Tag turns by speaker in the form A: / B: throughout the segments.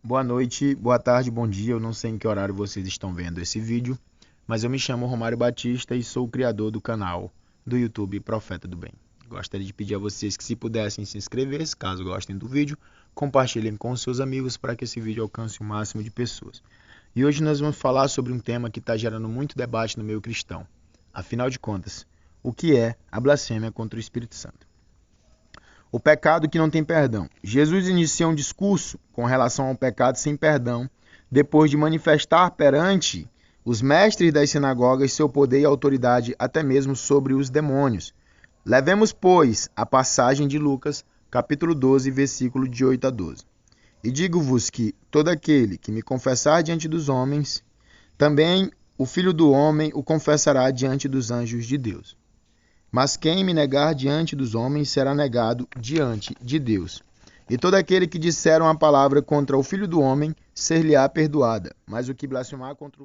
A: Boa noite, boa tarde, bom dia. Eu não sei em que horário vocês estão vendo esse vídeo, mas eu me chamo Romário Batista e sou o criador do canal do YouTube Profeta do Bem. Gostaria de pedir a vocês que, se pudessem, se inscrever, caso gostem do vídeo, compartilhem com seus amigos para que esse vídeo alcance o máximo de pessoas. E hoje nós vamos falar sobre um tema que está gerando muito debate no meio cristão. Afinal de contas, o que é a blasfêmia contra o Espírito Santo? O pecado que não tem perdão. Jesus inicia um discurso com relação ao pecado sem perdão, depois de manifestar perante os mestres das sinagogas seu poder e autoridade até mesmo sobre os demônios. Levemos, pois, a passagem de Lucas, capítulo 12, versículo de 8 a 12. E digo-vos que todo aquele que me confessar diante dos homens, também o Filho do Homem o confessará diante dos anjos de Deus. Mas quem me negar diante dos homens será negado diante de Deus. E todo aquele que disser uma palavra contra o Filho do Homem ser-lhe-á perdoada. Mas o que blasfemar contra o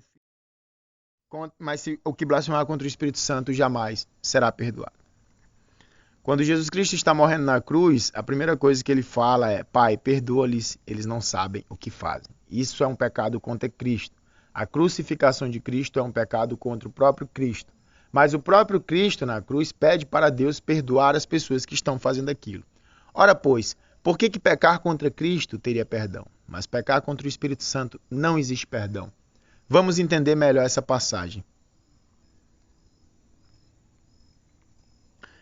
A: Espírito Santo jamais será perdoado. Quando Jesus Cristo está morrendo na cruz, a primeira coisa que ele fala é: Pai, perdoa-lhes, eles não sabem o que fazem. Isso é um pecado contra Cristo. A crucificação de Cristo é um pecado contra o próprio Cristo. Mas o próprio Cristo na cruz pede para Deus perdoar as pessoas que estão fazendo aquilo. Ora, pois, por que pecar contra Cristo teria perdão? Mas pecar contra o Espírito Santo não existe perdão. Vamos entender melhor essa passagem.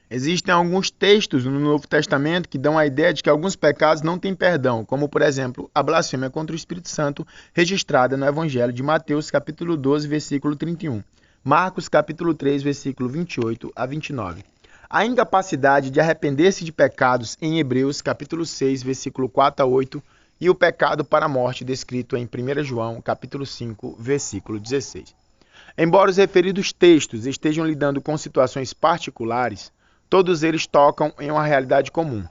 A: Existem alguns textos no Novo Testamento que dão a ideia de que alguns pecados não têm perdão, como, por exemplo, a blasfêmia contra o Espírito Santo, registrada no Evangelho de Mateus, capítulo 12, versículo 31. Marcos, capítulo 3, versículo 28 a 29. A incapacidade de arrepender-se de pecados em Hebreus, capítulo 6, versículo 4 a 8, e o pecado para a morte descrito em 1 João, capítulo 5, versículo 16. Embora os referidos textos estejam lidando com situações particulares, todos eles tocam em uma realidade comum: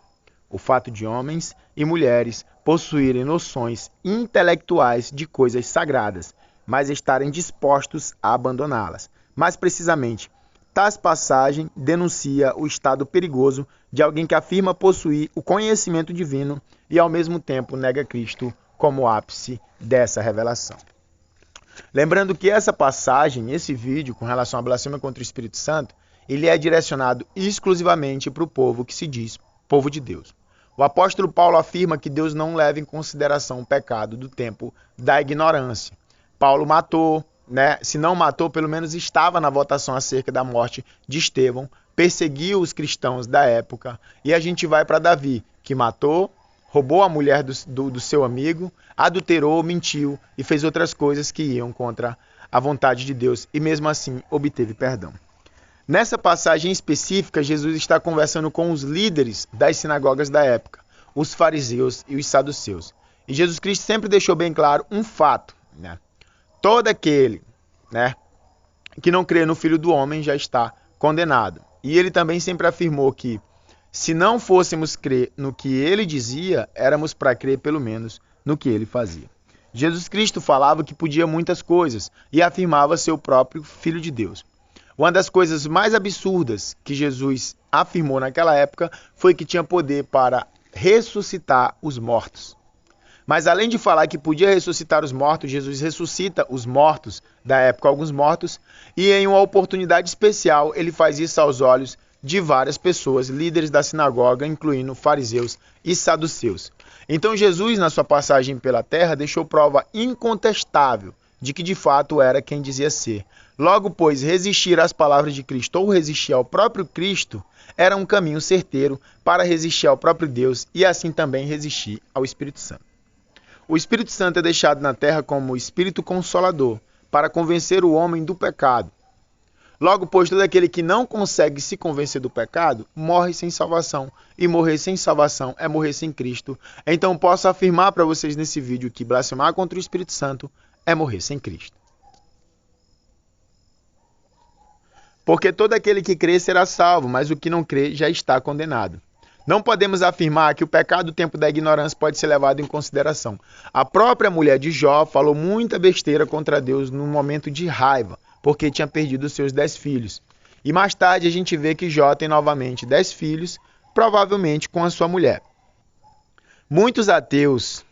A: o fato de homens e mulheres possuírem noções intelectuais de coisas sagradas, mas estarem dispostos a abandoná-las. Mais precisamente, tais passagem denuncia o estado perigoso de alguém que afirma possuir o conhecimento divino e, ao mesmo tempo, nega Cristo como ápice dessa revelação. Lembrando que essa passagem, esse vídeo, com relação à blasfêmia contra o Espírito Santo, ele é direcionado exclusivamente para o povo que se diz povo de Deus. O apóstolo Paulo afirma que Deus não leva em consideração o pecado do tempo da ignorância. Paulo matou, se não matou, pelo menos estava na votação acerca da morte de Estevão, perseguiu os cristãos da época, e a gente vai para Davi, que matou, roubou a mulher do seu amigo, adulterou, mentiu e fez outras coisas que iam contra a vontade de Deus, e mesmo assim obteve perdão. Nessa passagem específica, Jesus está conversando com os líderes das sinagogas da época, os fariseus e os saduceus. E Jesus Cristo sempre deixou bem claro um fato, todo aquele, que não crê no Filho do Homem já está condenado. E ele também sempre afirmou que, se não fôssemos crer no que ele dizia, éramos para crer pelo menos no que ele fazia. Jesus Cristo falava que podia muitas coisas e afirmava ser o próprio Filho de Deus. Uma das coisas mais absurdas que Jesus afirmou naquela época foi que tinha poder para ressuscitar os mortos. Mas além de falar que podia ressuscitar os mortos, Jesus ressuscita os mortos da época, alguns mortos, e em uma oportunidade especial ele faz isso aos olhos de várias pessoas, líderes da sinagoga, incluindo fariseus e saduceus. Então Jesus, na sua passagem pela terra, deixou prova incontestável de que de fato era quem dizia ser. Logo, pois, resistir às palavras de Cristo ou resistir ao próprio Cristo era um caminho certeiro para resistir ao próprio Deus e assim também resistir ao Espírito Santo. O Espírito Santo é deixado na terra como Espírito Consolador, para convencer o homem do pecado. Logo, pois, todo aquele que não consegue se convencer do pecado, morre sem salvação. E morrer sem salvação é morrer sem Cristo. Então, posso afirmar para vocês nesse vídeo que blasfemar contra o Espírito Santo é morrer sem Cristo. Porque todo aquele que crê será salvo, mas o que não crê já está condenado. Não podemos afirmar que o pecado do tempo da ignorância pode ser levado em consideração. A própria mulher de Jó falou muita besteira contra Deus num momento de raiva, porque tinha perdido seus 10 filhos. E mais tarde a gente vê que Jó tem novamente 10 filhos, provavelmente com a sua mulher. Muitos ateus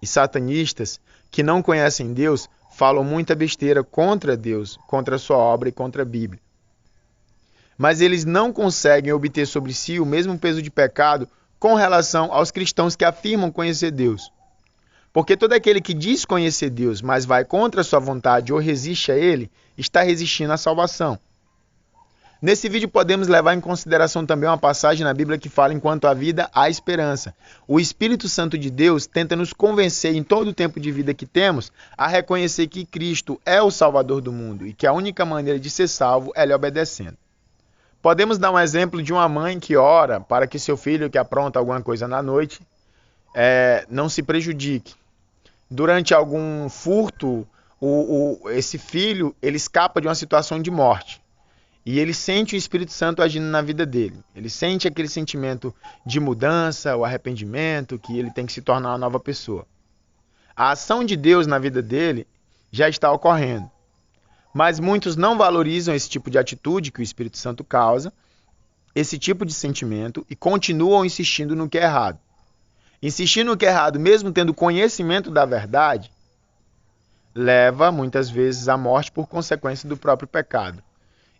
A: e satanistas que não conhecem Deus falam muita besteira contra Deus, contra a sua obra e contra a Bíblia. Mas eles não conseguem obter sobre si o mesmo peso de pecado com relação aos cristãos que afirmam conhecer Deus. Porque todo aquele que diz conhecer Deus, mas vai contra a sua vontade ou resiste a Ele, está resistindo à salvação. Nesse vídeo podemos levar em consideração também uma passagem na Bíblia que fala enquanto há vida, há esperança. O Espírito Santo de Deus tenta nos convencer em todo o tempo de vida que temos a reconhecer que Cristo é o Salvador do mundo e que a única maneira de ser salvo é lhe obedecendo. Podemos dar um exemplo de uma mãe que ora para que seu filho que apronta alguma coisa na noite não se prejudique. Durante algum furto, esse filho ele escapa de uma situação de morte. E ele sente o Espírito Santo agindo na vida dele. Ele sente aquele sentimento de mudança, o arrependimento, que ele tem que se tornar uma nova pessoa. A ação de Deus na vida dele já está ocorrendo. Mas muitos não valorizam esse tipo de atitude que o Espírito Santo causa, esse tipo de sentimento, e continuam insistindo no que é errado. Insistir no que é errado, mesmo tendo conhecimento da verdade, leva muitas vezes à morte por consequência do próprio pecado.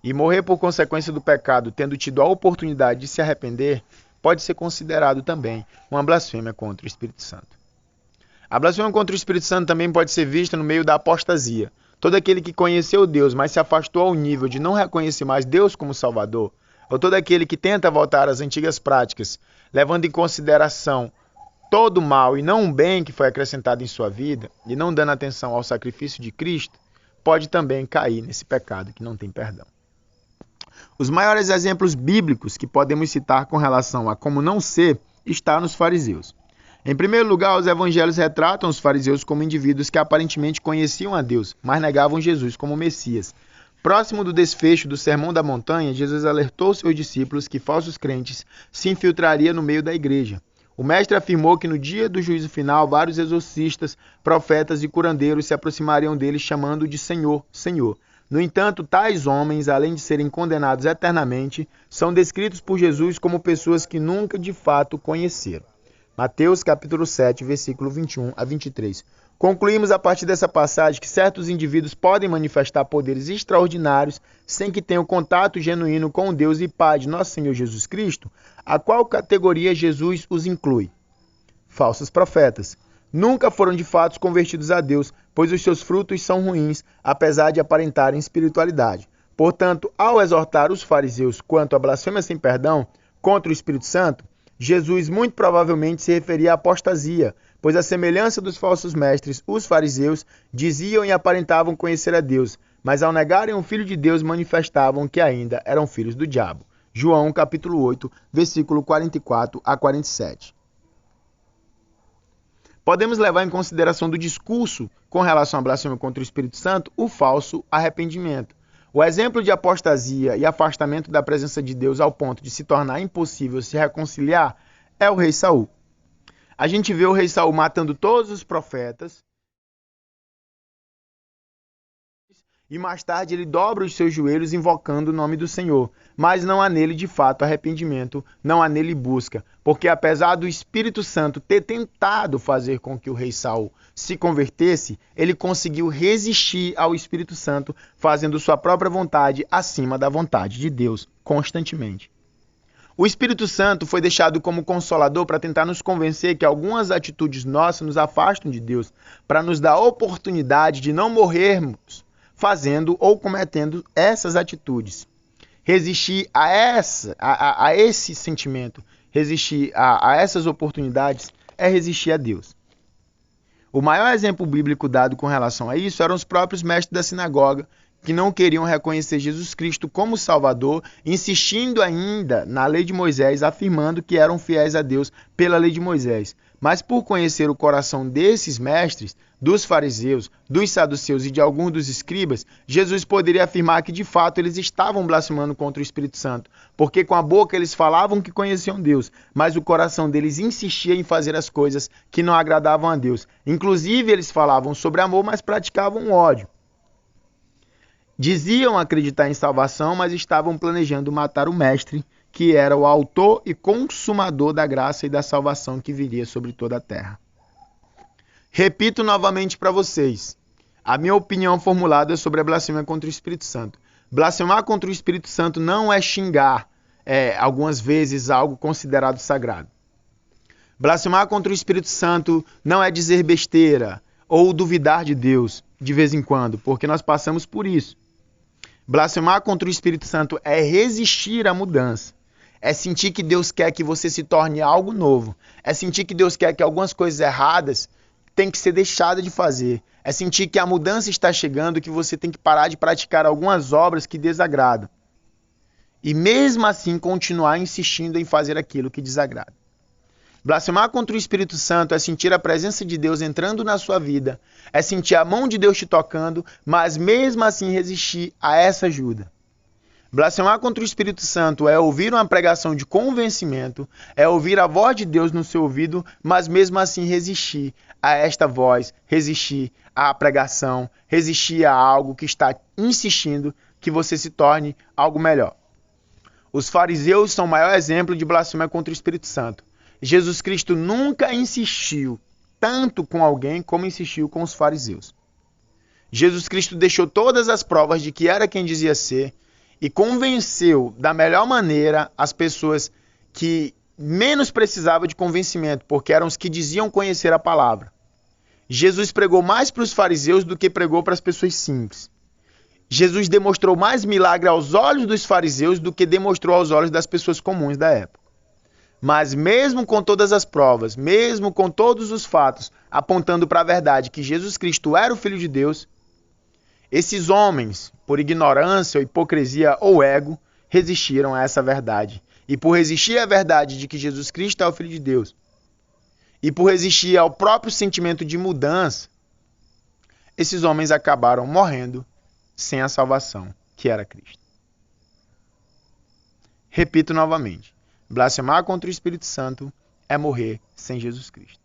A: E morrer por consequência do pecado, tendo tido a oportunidade de se arrepender, pode ser considerado também uma blasfêmia contra o Espírito Santo. A blasfêmia contra o Espírito Santo também pode ser vista no meio da apostasia. Todo aquele que conheceu Deus, mas se afastou ao nível de não reconhecer mais Deus como Salvador, ou todo aquele que tenta voltar às antigas práticas, levando em consideração todo o mal e não o bem que foi acrescentado em sua vida, e não dando atenção ao sacrifício de Cristo, pode também cair nesse pecado que não tem perdão. Os maiores exemplos bíblicos que podemos citar com relação a como não ser está nos fariseus. Em primeiro lugar, os evangelhos retratam os fariseus como indivíduos que aparentemente conheciam a Deus, mas negavam Jesus como Messias. Próximo do desfecho do Sermão da Montanha, Jesus alertou seus discípulos que falsos crentes se infiltrariam no meio da igreja. O mestre afirmou que no dia do juízo final, vários exorcistas, profetas e curandeiros se aproximariam dele chamando de Senhor, Senhor. No entanto, tais homens, além de serem condenados eternamente, são descritos por Jesus como pessoas que nunca de fato conheceram. Mateus capítulo 7, versículo 21 a 23. Concluímos a partir dessa passagem que certos indivíduos podem manifestar poderes extraordinários sem que tenham contato genuíno com o Deus e Pai de nosso Senhor Jesus Cristo. A qual categoria Jesus os inclui? Falsos profetas. Nunca foram de fato convertidos a Deus, pois os seus frutos são ruins, apesar de aparentarem espiritualidade. Portanto, ao exortar os fariseus quanto à blasfêmia sem perdão contra o Espírito Santo, Jesus muito provavelmente se referia à apostasia, pois à semelhança dos falsos mestres, os fariseus diziam e aparentavam conhecer a Deus, mas ao negarem o Filho de Deus manifestavam que ainda eram filhos do diabo. João capítulo 8, versículo 44 a 47. Podemos levar em consideração do discurso com relação à blasfêmia contra o Espírito Santo o falso arrependimento. O exemplo de apostasia e afastamento da presença de Deus ao ponto de se tornar impossível se reconciliar é o rei Saul. A gente vê o rei Saul matando todos os profetas e mais tarde ele dobra os seus joelhos invocando o nome do Senhor. Mas não há nele de fato arrependimento, não há nele busca, porque apesar do Espírito Santo ter tentado fazer com que o rei Saul se convertesse, ele conseguiu resistir ao Espírito Santo, fazendo sua própria vontade acima da vontade de Deus, constantemente. O Espírito Santo foi deixado como consolador para tentar nos convencer que algumas atitudes nossas nos afastam de Deus, para nos dar a oportunidade de não morrermos fazendo ou cometendo essas atitudes. Resistir a esse sentimento, resistir a essas oportunidades, é resistir a Deus. O maior exemplo bíblico dado com relação a isso eram os próprios mestres da sinagoga, que não queriam reconhecer Jesus Cristo como Salvador, insistindo ainda na lei de Moisés, afirmando que eram fiéis a Deus pela lei de Moisés. Mas por conhecer o coração desses mestres, dos fariseus, dos saduceus e de alguns dos escribas, Jesus poderia afirmar que de fato eles estavam blasfemando contra o Espírito Santo, porque com a boca eles falavam que conheciam Deus, mas o coração deles insistia em fazer as coisas que não agradavam a Deus. Inclusive eles falavam sobre amor, mas praticavam ódio. Diziam acreditar em salvação, mas estavam planejando matar o Mestre, que era o autor e consumador da graça e da salvação que viria sobre toda a terra. Repito novamente para vocês a minha opinião formulada sobre a blasfêmia contra o Espírito Santo. Blasfemar contra o Espírito Santo não é xingar, algumas vezes, algo considerado sagrado. Blasfemar contra o Espírito Santo não é dizer besteira ou duvidar de Deus de vez em quando, porque nós passamos por isso. Blasfemar contra o Espírito Santo é resistir à mudança. É sentir que Deus quer que você se torne algo novo. É sentir que Deus quer que algumas coisas erradas têm que ser deixadas de fazer. É sentir que a mudança está chegando, que você tem que parar de praticar algumas obras que desagradam. E mesmo assim continuar insistindo em fazer aquilo que desagrada. Blasfemar contra o Espírito Santo é sentir a presença de Deus entrando na sua vida, é sentir a mão de Deus te tocando, mas mesmo assim resistir a essa ajuda. Blasfemar contra o Espírito Santo é ouvir uma pregação de convencimento, é ouvir a voz de Deus no seu ouvido, mas mesmo assim resistir a esta voz, resistir à pregação, resistir a algo que está insistindo que você se torne algo melhor. Os fariseus são o maior exemplo de blasfêmia contra o Espírito Santo. Jesus Cristo nunca insistiu tanto com alguém como insistiu com os fariseus. Jesus Cristo deixou todas as provas de que era quem dizia ser e convenceu da melhor maneira as pessoas que menos precisavam de convencimento, porque eram os que diziam conhecer a palavra. Jesus pregou mais para os fariseus do que pregou para as pessoas simples. Jesus demonstrou mais milagre aos olhos dos fariseus do que demonstrou aos olhos das pessoas comuns da época. Mas mesmo com todas as provas, mesmo com todos os fatos apontando para a verdade que Jesus Cristo era o Filho de Deus, esses homens, por ignorância, ou hipocrisia ou ego, resistiram a essa verdade. E por resistir à verdade de que Jesus Cristo é o Filho de Deus, e por resistir ao próprio sentimento de mudança, esses homens acabaram morrendo sem a salvação, que era Cristo. Repito novamente. Blasfemar contra o Espírito Santo é morrer sem Jesus Cristo.